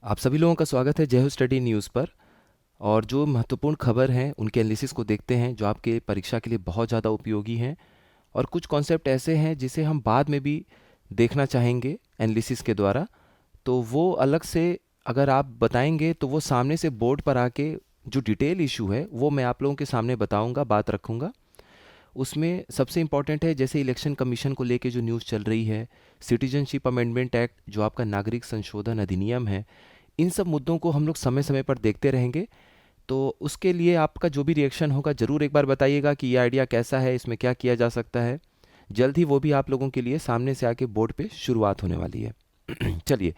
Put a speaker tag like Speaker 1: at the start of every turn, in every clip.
Speaker 1: आप सभी लोगों का स्वागत है जय हो स्टडी न्यूज़ पर। और जो महत्वपूर्ण खबर हैं उनके एनालिसिस को देखते हैं जो आपके परीक्षा के लिए बहुत ज़्यादा उपयोगी हैं। और कुछ कॉन्सेप्ट ऐसे हैं जिसे हम बाद में भी देखना चाहेंगे एनालिसिस के द्वारा। तो वो अलग से अगर आप बताएंगे तो वो सामने से बोर्ड पर आके जो डिटेल इशू है वो मैं आप लोगों के सामने बताऊंगा, बात रखूंगा। उसमें सबसे इम्पॉर्टेंट है जैसे इलेक्शन कमीशन को लेके जो न्यूज़ चल रही है, सिटीजनशिप अमेंडमेंट एक्ट जो आपका नागरिक संशोधन अधिनियम है, इन सब मुद्दों को हम लोग समय समय पर देखते रहेंगे। तो उसके लिए आपका जो भी रिएक्शन होगा ज़रूर एक बार बताइएगा कि ये आइडिया कैसा है, इसमें क्या किया जा सकता है। जल्द ही वो भी आप लोगों के लिए सामने से आके बोर्ड पे शुरुआत होने वाली है। चलिए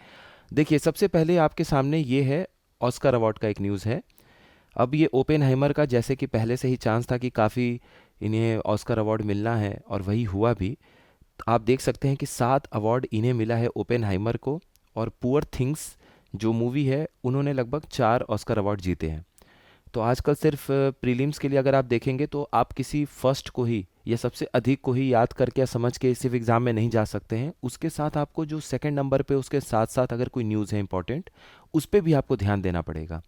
Speaker 1: देखिए, सबसे पहले आपके सामने ये है, ऑस्कर अवार्ड का एक न्यूज़ है। अब ये ओपेनहाइमर का जैसे कि पहले से ही चांस था कि काफ़ी इन्हें ऑस्कर अवार्ड मिलना है और वही हुआ भी। आप देख सकते हैं कि 7 अवार्ड इन्हें मिला है ओपेनहाइमर को। और पुअर थिंग्स जो मूवी है उन्होंने लगभग 4 ऑस्कर अवार्ड जीते हैं। तो आजकल सिर्फ प्रीलिम्स के लिए अगर आप देखेंगे तो आप किसी फर्स्ट को ही या सबसे अधिक को ही याद करके या समझ के सिर्फ एग्ज़ाम में नहीं जा सकते हैं। उसके साथ आपको जो सेकंड नंबर पे उसके साथ साथ अगर कोई न्यूज़ है इंपॉर्टेंट, उस पर भी आपको ध्यान देना पड़ेगा।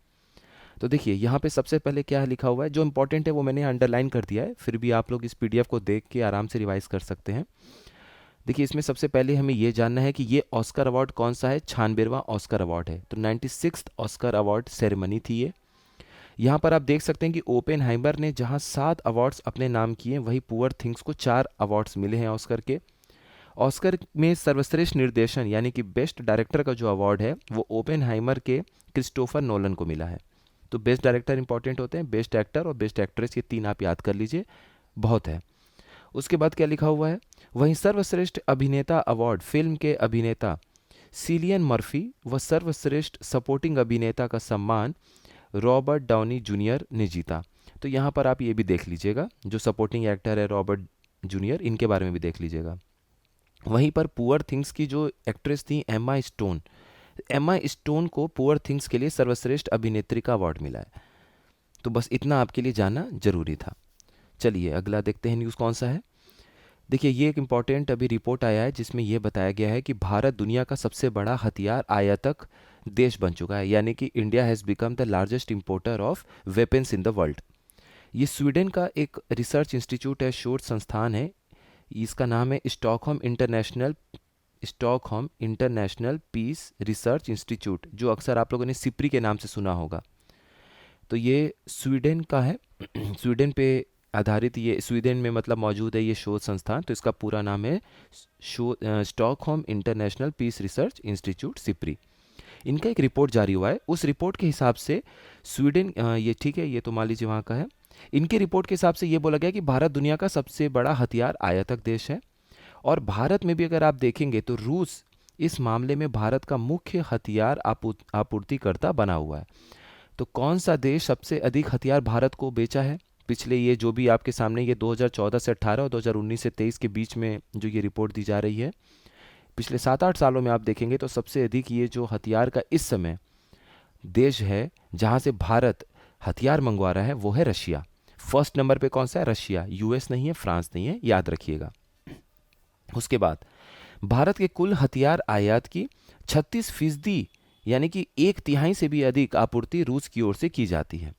Speaker 1: तो देखिए यहाँ पे सबसे पहले क्या लिखा हुआ है, जो इंपॉर्टेंट है वो मैंने अंडरलाइन कर दिया है, फिर भी आप लोग इस पीडीएफ को देख के आराम से रिवाइज कर सकते हैं। देखिए इसमें सबसे पहले हमें ये जानना है कि ये ऑस्कर अवार्ड कौन सा है। 96वां ऑस्कर अवार्ड है, तो 96th ऑस्कर अवार्ड सेरेमनी थी ये। यहाँ पर आप देख सकते हैं कि ओपेनहाइमर ने जहाँ 7 अवार्ड्स अपने नाम किए, वही पुअर थिंग्स को 4 अवार्ड्स मिले हैं ऑस्कर के। ऑस्कर में सर्वश्रेष्ठ निर्देशन यानी कि बेस्ट डायरेक्टर का जो अवार्ड है वो ओपेनहाइमर के क्रिस्टोफर नोलन को मिला है। तो बेस्ट डायरेक्टर इंपॉर्टेंट होते हैं, बेस्ट एक्टर और बेस्ट एक्ट्रेस, ये तीन आप याद कर लीजिए, बहुत है। उसके बाद क्या लिखा हुआ है, वहीं सर्वश्रेष्ठ अभिनेता अवार्ड फिल्म के अभिनेता सिलियन मर्फी व सर्वश्रेष्ठ सपोर्टिंग अभिनेता का सम्मान रॉबर्ट डाउनी जूनियर ने जीता। तो यहाँ पर आप ये भी देख लीजिएगा, जो सपोर्टिंग एक्टर है रॉबर्ट जूनियर, इनके बारे में भी देख लीजिएगा। वहीं पर पुअर थिंग्स की जो एक्ट्रेस थी एम्मा स्टोन, एम्मा स्टोन को पुअर थिंग्स के लिए सर्वश्रेष्ठ अभिनेत्री का अवार्ड मिला है। तो बस इतना आपके लिए जानना जरूरी था। चलिए अगला देखते हैं न्यूज़ कौन सा है। देखिए ये एक इम्पॉर्टेंट अभी रिपोर्ट आया है जिसमें यह बताया गया है कि भारत दुनिया का सबसे बड़ा हथियार आयातक देश बन चुका है, यानी कि India has become the largest importer of weapons in the world. ये स्वीडन का एक रिसर्च इंस्टीट्यूट है, शोध संस्थान है। इसका नाम है Stockholm International Peace Research Institute, जो अक्सर आप लोगों ने सिप्री के नाम से सुना होगा। तो ये स्वीडन का है। स्वीडन पे आधारित, ये स्वीडन में मतलब मौजूद है ये शोध संस्थान। तो इसका पूरा नाम है Stockholm International Peace Research Institute, SIPRI. इनका एक रिपोर्ट जारी हुआ है, उस रिपोर्ट के हिसाब से स्वीडन, ये ठीक है, ये तो मान लीजिए वहाँ का है। इनके रिपोर्ट के हिसाब से ये बोला गया कि भारत दुनिया का सबसे बड़ा हथियार आयातक देश है। और भारत में भी अगर आप देखेंगे तो रूस इस मामले में भारत का मुख्य हथियार आपूर्तिकर्ता बना हुआ है। तो कौन सा देश सबसे अधिक हथियार भारत को बेचा है पिछले, ये जो भी आपके सामने ये 2014 से 18 और 2019 से 23 के बीच में जो ये रिपोर्ट दी जा रही है, पिछले 7-8 सालों में आप देखेंगे तो सबसे अधिक ये जो हथियार का इस समय देश है जहाँ से भारत हथियार मंगवा रहा है वो है रशिया। फर्स्ट नंबर पे कौन सा है? रशिया, यूएस नहीं है, फ्रांस नहीं है, याद रखिएगा। उसके बाद भारत के कुल हथियार आयात की 36% यानी कि एक तिहाई से भी अधिक आपूर्ति रूस की ओर से की जाती है।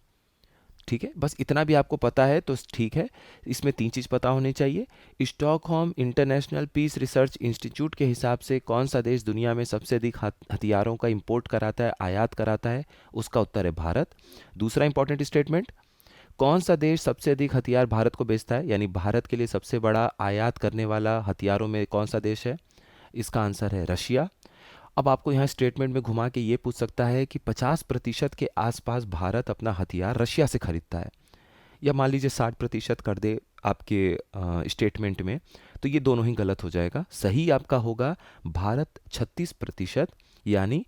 Speaker 1: ठीक है, बस इतना भी आपको पता है तो ठीक है। इसमें 3 चीज़ पता होनी चाहिए। Stockholm International Peace Research Institute के हिसाब से कौन सा देश दुनिया में सबसे अधिक हथियारों का इंपोर्ट कराता है, आयात कराता है? उसका उत्तर है भारत। दूसरा इंपॉर्टेंट स्टेटमेंट, कौन सा देश सबसे अधिक हथियार भारत को बेचता है, यानी भारत के लिए सबसे बड़ा आयात करने वाला हथियारों में कौन सा देश है? इसका आंसर है रशिया। अब आपको यहाँ स्टेटमेंट में घुमा के ये पूछ सकता है कि 50% के आसपास भारत अपना हथियार रशिया से खरीदता है, या मान लीजिए 60% कर दे आपके स्टेटमेंट में, तो ये दोनों ही गलत हो जाएगा। सही आपका होगा भारत 36%, यानी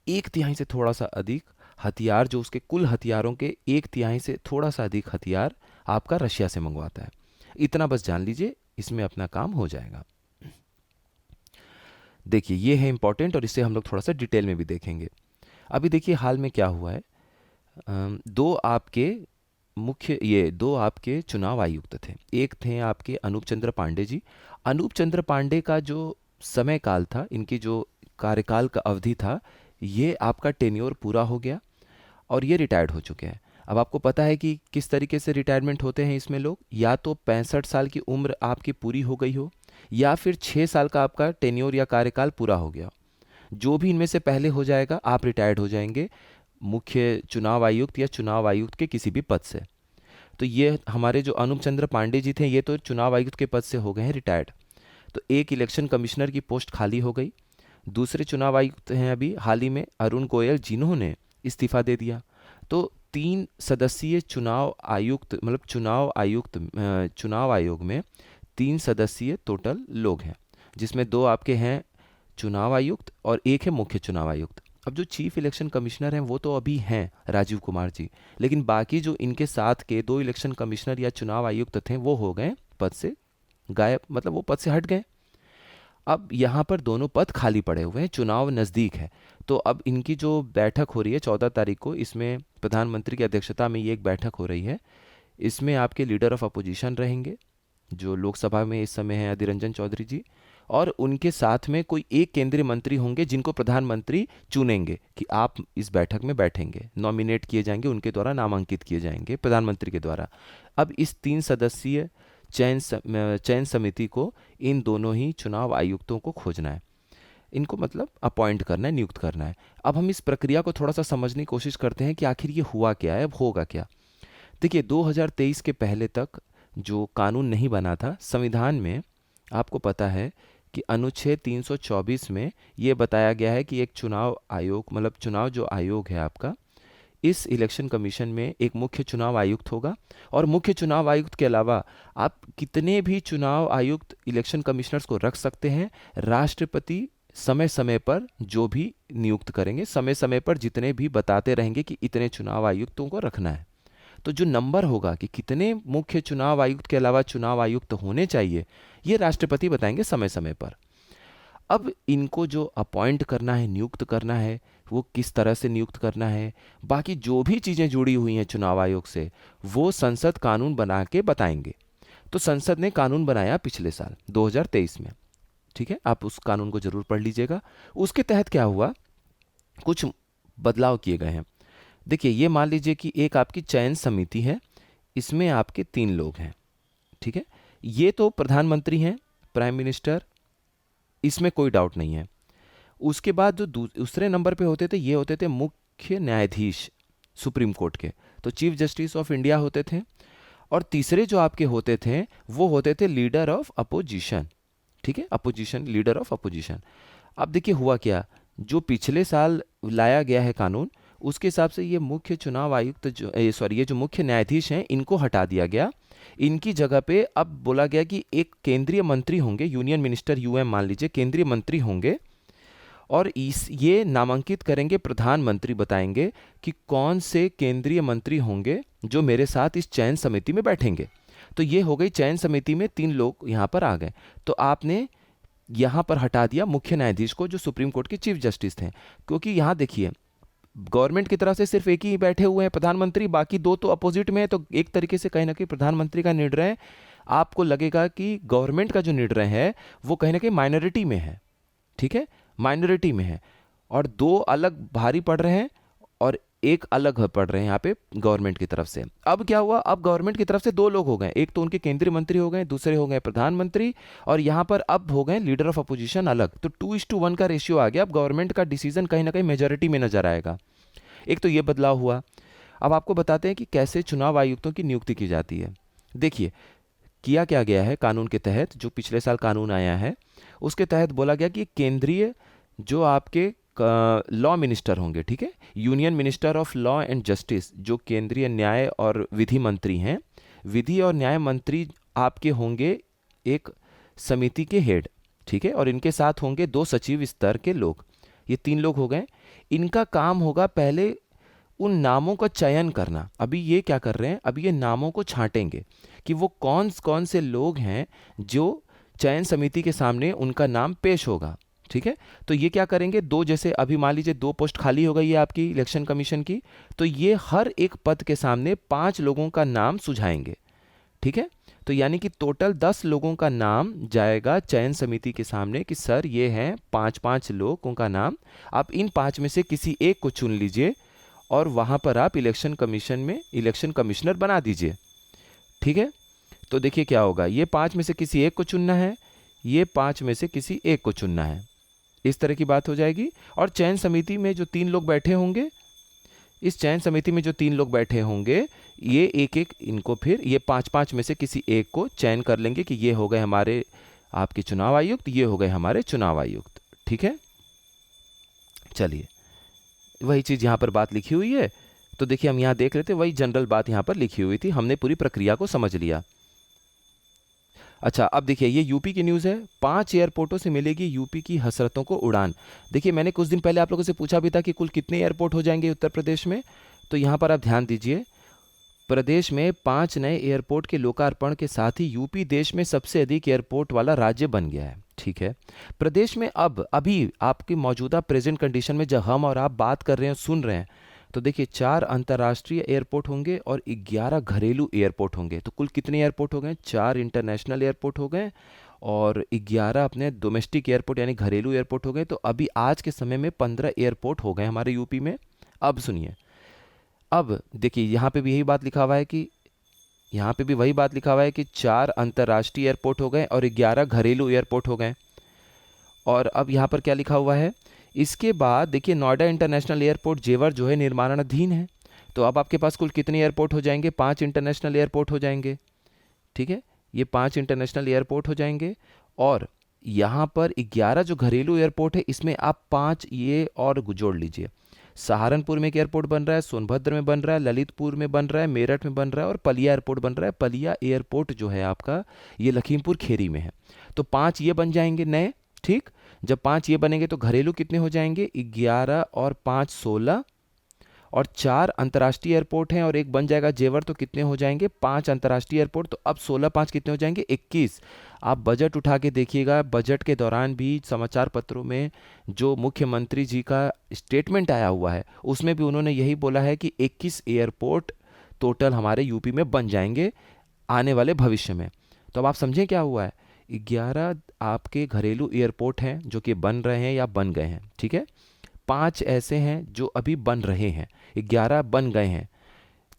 Speaker 1: एक तिहाई से थोड़ा सा अधिक हथियार, जो उसके कुल हथियारों के एक तिहाई से थोड़ा सा अधिक हथियार आपका रशिया से मंगवाता है। इतना बस जान लीजिए, इसमें अपना काम हो जाएगा। देखिए ये है इंपॉर्टेंट और इसे हम लोग थोड़ा सा डिटेल में भी देखेंगे। अभी देखिए हाल में क्या हुआ है। दो आपके चुनाव आयुक्त थे। एक थे आपके अनूप चंद्र पांडे जी। अनूप चंद्र पांडे का जो समय काल था, इनकी जो कार्यकाल का अवधि था, ये आपका टेन्योर पूरा हो गया और ये रिटायर्ड हो चुके हैं। अब आपको पता है कि किस तरीके से रिटायरमेंट होते हैं इसमें लोग, या तो 65 साल की उम्र आपकी पूरी हो गई हो, या फिर 6 साल का आपका टेन्योर या कार्यकाल पूरा हो गया। जो भी इनमें से पहले हो जाएगा आप रिटायर्ड हो जाएंगे मुख्य चुनाव आयुक्त या चुनाव आयुक्त के किसी भी पद से। तो ये हमारे जो अनुप चंद्र पांडे जी थे, ये तो चुनाव आयुक्त के पद से हो गए हैं रिटायर्ड। तो एक इलेक्शन कमिश्नर की पोस्ट खाली हो गई। दूसरे चुनाव आयुक्त हैं अभी हाल ही में अरुण गोयल, जिन्होंने इस्तीफा दे दिया। तो 3 सदस्यीय चुनाव आयुक्त, मतलब चुनाव आयोग में 3 सदस्यीय टोटल लोग हैं, जिसमें 2 आपके हैं चुनाव आयुक्त और एक है मुख्य चुनाव आयुक्त। अब जो चीफ इलेक्शन कमिश्नर हैं वो तो अभी हैं राजीव कुमार जी, लेकिन बाकी जो इनके साथ के 2 इलेक्शन कमिश्नर या चुनाव आयुक्त थे वो हो गए पद से गायब, मतलब वो पद से हट गए। अब यहाँ पर दोनों पद खाली पड़े हुए हैं, चुनाव नज़दीक है। तो अब इनकी जो बैठक हो रही है 14 तारीख को, इसमें प्रधानमंत्री की अध्यक्षता में ये एक बैठक हो रही है। इसमें आपके लीडर ऑफ अपोजिशन रहेंगे जो लोकसभा में इस समय हैं अधीर रंजन चौधरी जी, और उनके साथ में कोई एक केंद्रीय मंत्री होंगे जिनको प्रधानमंत्री चुनेंगे कि आप इस बैठक में बैठेंगे, नॉमिनेट किए जाएंगे, उनके द्वारा नामांकित किए जाएंगे प्रधानमंत्री के द्वारा। अब इस 3 सदस्यीय चयन समिति को इन दोनों ही चुनाव आयुक्तों को खोजना है, इनको मतलब अपॉइंट करना है, नियुक्त करना है। अब हम इस प्रक्रिया को थोड़ा सा समझने की कोशिश करते हैं कि आखिर ये हुआ क्या है, अब होगा क्या। देखिए 2023 के पहले तक जो कानून नहीं बना था संविधान में, आपको पता है कि अनुच्छेद 324 में ये बताया गया है कि एक चुनाव आयोग, मतलब चुनाव जो आयोग है आपका, इस इलेक्शन कमीशन में एक मुख्य चुनाव आयुक्त होगा, और मुख्य चुनाव आयुक्त के अलावा आप कितने भी चुनाव आयुक्त इलेक्शन कमिश्नर्स को रख सकते हैं। राष्ट्रपति समय समय पर जो भी नियुक्त करेंगे, समय समय पर जितने भी बताते रहेंगे कि इतने चुनाव आयुक्तों को रखना है। तो जो नंबर होगा कि कितने मुख्य चुनाव आयुक्त के अलावा चुनाव आयुक्त होने चाहिए, ये राष्ट्रपति बताएंगे समय समय पर। अब इनको जो अपॉइंट करना है, नियुक्त करना है, वो किस तरह से नियुक्त करना है, बाकी जो भी चीज़ें जुड़ी हुई हैं चुनाव आयोग से, वो संसद कानून बना के बताएंगे। तो संसद ने कानून बनाया पिछले साल 2023 में, ठीक है, आप उस कानून को जरूर पढ़ लीजिएगा। उसके तहत क्या हुआ, कुछ बदलाव किए गए हैं। देखिए ये मान लीजिए कि एक आपकी चयन समिति है, इसमें आपके 3 लोग हैं, ठीक है। ये तो प्रधानमंत्री हैं, प्राइम मिनिस्टर, इसमें कोई डाउट नहीं है। उसके बाद जो दूसरे नंबर पे होते थे, ये होते थे मुख्य न्यायाधीश सुप्रीम कोर्ट के, तो चीफ जस्टिस ऑफ इंडिया होते थे। और तीसरे जो आपके होते थे वो होते थे लीडर ऑफ अपोजिशन, ठीक है, अपोजिशन, लीडर ऑफ अपोजिशन। अब देखिए हुआ क्या, जो पिछले साल लाया गया है कानून, उसके हिसाब से ये मुख्य चुनाव आयुक्त जो ये जो मुख्य न्यायाधीश हैं इनको हटा दिया गया। इनकी जगह पे अब बोला गया कि एक केंद्रीय मंत्री होंगे, यूनियन मिनिस्टर, यूएम मान लीजिए, केंद्रीय मंत्री होंगे, और ये नामांकित करेंगे, प्रधानमंत्री बताएंगे कि कौन से केंद्रीय मंत्री होंगे जो मेरे साथ इस चयन समिति में बैठेंगे। तो ये हो गई, चयन समिति में 3 लोग यहाँ पर आ गए। तो आपने यहाँ पर हटा दिया मुख्य न्यायाधीश को जो सुप्रीम कोर्ट के चीफ जस्टिस थे, क्योंकि यहाँ देखिए गवर्नमेंट की तरफ से सिर्फ एक ही बैठे हुए हैं प्रधानमंत्री, बाकी 2 तो अपोजिट में है। तो एक तरीके से कहीं ना कहीं प्रधानमंत्री का निर्णय आपको लगेगा कि गवर्नमेंट का जो निर्णय है वो कहीं ना कहीं माइनॉरिटी में है, ठीक है, माइनॉरिटी में है, और 2 अलग भारी पड़ रहे हैं और एक अलग पड़ रहे हैं यहाँ पे गवर्नमेंट की तरफ से। अब क्या हुआ, अब गवर्नमेंट की तरफ से 2 लोग हो गए, एक तो उनके केंद्रीय मंत्री हो गए, दूसरे हो गए प्रधानमंत्री, और यहाँ पर अब हो गए लीडर ऑफ अपोजिशन अलग। तो 2:1 का रेशियो आ गया। अब गवर्नमेंट का डिसीजन कहीं ना कहीं मेजॉरिटी में नजर आएगा। एक तो ये बदलाव हुआ। अब आपको बताते हैं कि कैसे चुनाव आयुक्तों की नियुक्ति की जाती है। देखिए किया क्या गया है कानून के तहत, जो पिछले साल कानून आया है उसके तहत बोला गया कि केंद्रीय जो आपके लॉ मिनिस्टर होंगे, ठीक है, union minister of law and justice, जो केंद्रीय न्याय और विधि मंत्री हैं, विधि और न्याय मंत्री आपके होंगे एक समिति के हेड, ठीक है, और इनके साथ होंगे 2 सचिव स्तर के लोग। ये 3 लोग हो गए। इनका काम होगा पहले उन नामों का चयन करना। अभी ये क्या कर रहे हैं, अभी ये नामों को छांटेंगे कि वो कौन कौन से लोग हैं जो चयन समिति के सामने उनका नाम पेश होगा, ठीक है। तो ये क्या करेंगे, 2, जैसे अभी मान लीजिए 2 पोस्ट खाली हो गई है आपकी इलेक्शन कमीशन की, तो ये हर एक पद के सामने 5 लोगों का नाम सुझाएंगे, ठीक है। तो यानी कि टोटल 10 लोगों का नाम जाएगा चयन समिति के सामने कि सर ये हैं 5-5 लोगों का नाम, आप इन 5 में से किसी एक को चुन लीजिए और वहाँ पर आप इलेक्शन कमीशन में इलेक्शन कमिश्नर बना दीजिए। ठीक है, तो देखिए क्या होगा, ये 5 में से किसी एक को चुनना है, ये 5 में से किसी एक को चुनना है, इस तरह की बात हो जाएगी। और चयन समिति में जो 3 लोग बैठे होंगे, इस चयन समिति में जो 3 लोग बैठे होंगे, ये एक एक इनको फिर ये 5-5 में से किसी एक को चयन कर लेंगे कि ये हो गए हमारे आपके चुनाव आयुक्त, ये हो गए हमारे चुनाव आयुक्त। ठीक है, चलिए वही चीज़ यहाँ पर बात लिखी हुई है, तो देखिए हम यहाँ देख रहे थे वही जनरल बात यहाँ पर लिखी हुई थी, हमने पूरी प्रक्रिया को समझ लिया। अच्छा, अब देखिए ये यूपी की न्यूज़ है, 5 एयरपोर्टों से मिलेगी यूपी की हसरतों को उड़ान। देखिए मैंने कुछ दिन पहले आप लोगों से पूछा भी था कि कुल कितने एयरपोर्ट हो जाएंगे उत्तर प्रदेश में, तो यहाँ पर आप ध्यान दीजिए, प्रदेश में 5 नए एयरपोर्ट के लोकार्पण के साथ ही यूपी देश में सबसे अधिक एयरपोर्ट वाला राज्य बन गया है। ठीक है, प्रदेश में अब अभी आपकी मौजूदा प्रेजेंट कंडीशन में जब हम और आप बात कर रहे हैं, सुन रहे हैं, तो देखिए 4 अंतर्राष्ट्रीय एयरपोर्ट होंगे और 11 घरेलू एयरपोर्ट होंगे। तो कुल कितने एयरपोर्ट हो गए? 4 इंटरनेशनल एयरपोर्ट हो गए और 11 अपने डोमेस्टिक एयरपोर्ट यानी घरेलू एयरपोर्ट हो गए। तो अभी आज के समय में 15 एयरपोर्ट हो गए हमारे यूपी में। अब सुनिए, अब देखिए यहाँ पे भी यही बात लिखा हुआ है कि यहाँ पे भी वही बात लिखा हुआ है कि 4 अंतर्राष्ट्रीय एयरपोर्ट हो गए और 11 घरेलू एयरपोर्ट हो गए। और अब यहाँ पर क्या लिखा हुआ है, इसके बाद देखिए नोएडा इंटरनेशनल एयरपोर्ट जेवर जो है निर्माणाधीन है। तो अब आपके पास कुल कितने एयरपोर्ट हो जाएंगे? 5 इंटरनेशनल एयरपोर्ट हो जाएंगे। ठीक है, ये 5 इंटरनेशनल एयरपोर्ट हो जाएंगे और यहाँ पर 11 जो घरेलू एयरपोर्ट है, इसमें आप 5 ये और जोड़ लीजिए। सहारनपुर में एक एयरपोर्ट बन रहा है, सोनभद्र में बन रहा है, ललितपुर में बन रहा है, मेरठ में बन रहा है और पलिया एयरपोर्ट बन रहा है। पलिया एयरपोर्ट जो है आपका ये लखीमपुर खीरी में है। तो 5 ये बन जाएंगे नए। ठीक, जब 5 ये बनेंगे तो घरेलू कितने हो जाएंगे? 11 और 5 16 और 4 अंतर्राष्ट्रीय एयरपोर्ट हैं और एक बन जाएगा जेवर, तो कितने हो जाएंगे? 5 अंतर्राष्ट्रीय एयरपोर्ट। तो अब 16 5 कितने हो जाएंगे? 21। आप बजट उठा के देखिएगा, बजट के दौरान भी समाचार पत्रों में जो मुख्यमंत्री जी का स्टेटमेंट आया हुआ है उसमें भी उन्होंने यही बोला है कि 21 एयरपोर्ट टोटल हमारे यूपी में बन जाएंगे आने वाले भविष्य में। तो अब आप समझें क्या हुआ है, 11 आपके घरेलू एयरपोर्ट हैं जो कि बन रहे हैं या बन गए हैं। ठीक है, 5 ऐसे हैं जो अभी बन रहे हैं, 11 बन गए हैं,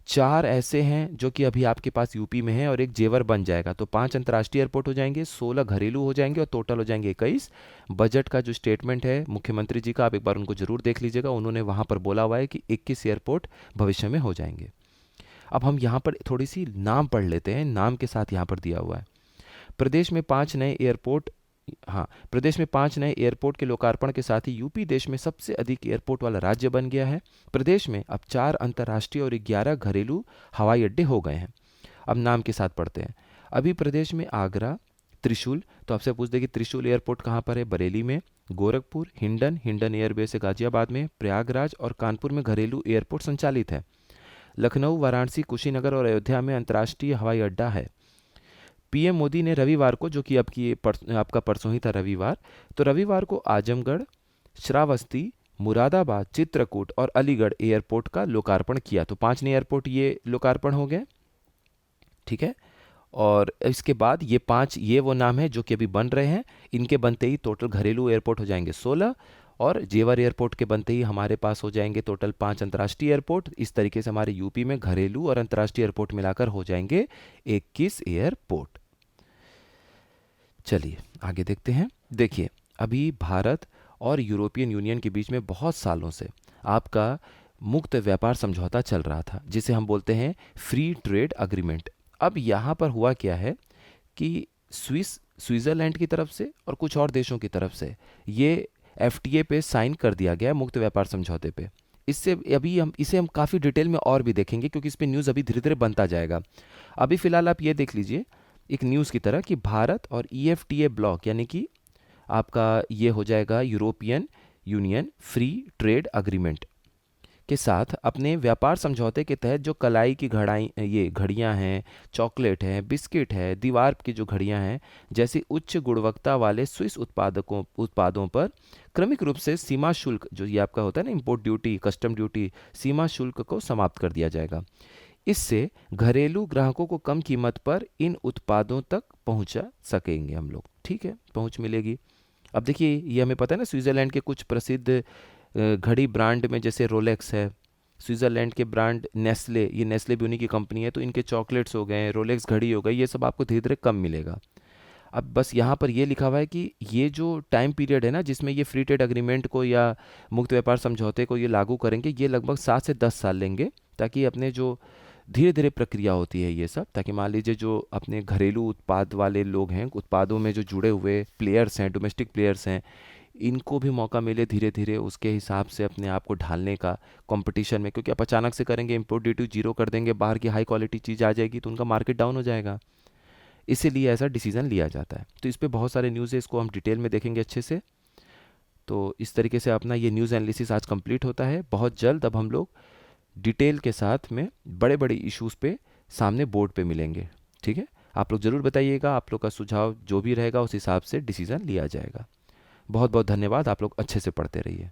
Speaker 1: 4 ऐसे हैं जो कि अभी आपके पास यूपी में है और एक जेवर बन जाएगा। तो 5 अंतर्राष्ट्रीय एयरपोर्ट हो जाएंगे, 16 घरेलू हो जाएंगे और टोटल हो जाएंगे 21। बजट का जो स्टेटमेंट है मुख्यमंत्री जी का, आप एक बार उनको जरूर देख लीजिएगा, उन्होंने वहाँ पर बोला हुआ है कि 21 एयरपोर्ट भविष्य में हो जाएंगे। अब हम यहाँ पर थोड़ी सी नाम पढ़ लेते हैं, नाम के साथ यहाँ पर दिया हुआ है। प्रदेश में 5 नए एयरपोर्ट, हाँ, प्रदेश में 5 नए एयरपोर्ट के लोकार्पण के साथ ही यूपी देश में सबसे अधिक एयरपोर्ट वाला राज्य बन गया है। प्रदेश में अब 4 अंतर्राष्ट्रीय और 11 घरेलू हवाई अड्डे हो गए हैं। अब नाम के साथ पढ़ते हैं। अभी प्रदेश में आगरा, त्रिशूल, तो आपसे पूछ दे कि त्रिशूल एयरपोर्ट कहाँ पर है? बरेली में। गोरखपुर, हिंडन, हिंडन एयरबेस है गाजियाबाद में। प्रयागराज और कानपुर में घरेलू एयरपोर्ट संचालित है। लखनऊ, वाराणसी, कुशीनगर और अयोध्या में अंतर्राष्ट्रीय हवाई अड्डा है। पीएम मोदी ने रविवार को, जो कि आपका परसों ही था रविवार, तो रविवार को आजमगढ़, श्रावस्ती, मुरादाबाद, चित्रकूट और अलीगढ़ एयरपोर्ट का लोकार्पण किया। तो 5 नए एयरपोर्ट ये लोकार्पण हो गए। ठीक है, और इसके बाद ये 5 ये वो नाम है जो कि अभी बन रहे हैं, इनके बनते ही टोटल घरेलू एयरपोर्ट हो जाएंगे 16 और जेवर एयरपोर्ट के बनते ही हमारे पास हो जाएंगे टोटल 5 अंतर्राष्ट्रीय एयरपोर्ट। इस तरीके से हमारे यूपी में घरेलू और अंतर्राष्ट्रीय एयरपोर्ट मिलाकर हो जाएंगे 21 एयरपोर्ट। चलिए आगे देखते हैं। देखिए अभी भारत और यूरोपियन यूनियन के बीच में बहुत सालों से आपका मुक्त व्यापार समझौता चल रहा था, जिसे हम बोलते हैं फ्री ट्रेड अग्रीमेंट। अब यहाँ पर हुआ क्या है कि स्विट्ज़रलैंड की तरफ से और कुछ और देशों की तरफ से ये एफटीए पे साइन कर दिया गया है, मुक्त व्यापार समझौते पे। इससे अभी हम काफ़ी डिटेल में और भी देखेंगे क्योंकि इस पे न्यूज़ अभी धीरे धीरे बनता जाएगा। अभी फ़िलहाल आप ये देख लीजिए एक न्यूज़ की तरह कि भारत और ईएफटीए ब्लॉक यानी कि आपका ये हो जाएगा European union free trade agreement के साथ अपने व्यापार समझौते के तहत जो कलाई की ये घड़ियां हैं, चॉकलेट है, बिस्किट है, दीवार की जो घड़ियां हैं, जैसी उच्च गुणवत्ता वाले स्विस उत्पादों पर क्रमिक रूप से सीमा शुल्क, जो ये आपका होता है ना इंपोर्ट ड्यूटी, कस्टम ड्यूटी, सीमा शुल्क को समाप्त कर दिया जाएगा। इससे घरेलू ग्राहकों को कम कीमत पर इन उत्पादों तक पहुंचा सकेंगे हम लोग। ठीक है, पहुंच मिलेगी। अब देखिए, ये हमें पता है ना, स्विट्ज़रलैंड के कुछ प्रसिद्ध घड़ी ब्रांड में जैसे रोलेक्स है, स्विट्ज़रलैंड के ब्रांड नेस्ले, ये नेस्ले भी उन्हीं की कंपनी है, तो इनके चॉकलेट्स हो गए, रोलेक्स घड़ी हो गई, ये सब आपको धीरे धीरे कम मिलेगा। अब बस यहाँ पर ये लिखा हुआ है कि ये जो टाइम पीरियड है ना जिसमें ये फ्री ट्रेड अग्रीमेंट को या मुक्त व्यापार समझौते को ये लागू करेंगे, ये लगभग 7 से 10 साल लेंगे, ताकि अपने जो धीरे धीरे प्रक्रिया होती है ये सब, ताकि मान लीजिए जो अपने घरेलू उत्पाद वाले लोग हैं, उत्पादों में जो जुड़े हुए प्लेयर्स हैं, डोमेस्टिक प्लेयर्स हैं, इनको भी मौका मिले धीरे धीरे उसके हिसाब से अपने आप को ढालने का कंपटीशन में। क्योंकि आप अचानक से करेंगे, इम्पोर्ट ड्यूटी जीरो कर देंगे, बाहर की हाई क्वालिटी चीज़ आ जाएगी तो उनका मार्केट डाउन हो जाएगा। इसीलिए ऐसा डिसीजन लिया जाता है। तो इस पे बहुत सारे न्यूज़ है, इसको हम डिटेल में देखेंगे अच्छे से। तो इस तरीके से अपना ये न्यूज़ एनालिसिस आज कंप्लीट होता है। बहुत जल्द अब हम लोग डिटेल के साथ में बड़े बड़े इश्यूज़ पे सामने बोर्ड पे मिलेंगे। ठीक है, आप लोग ज़रूर बताइएगा, आप लोग का सुझाव जो भी रहेगा उस हिसाब से डिसीज़न लिया जाएगा। बहुत बहुत धन्यवाद, आप लोग अच्छे से पढ़ते रहिए।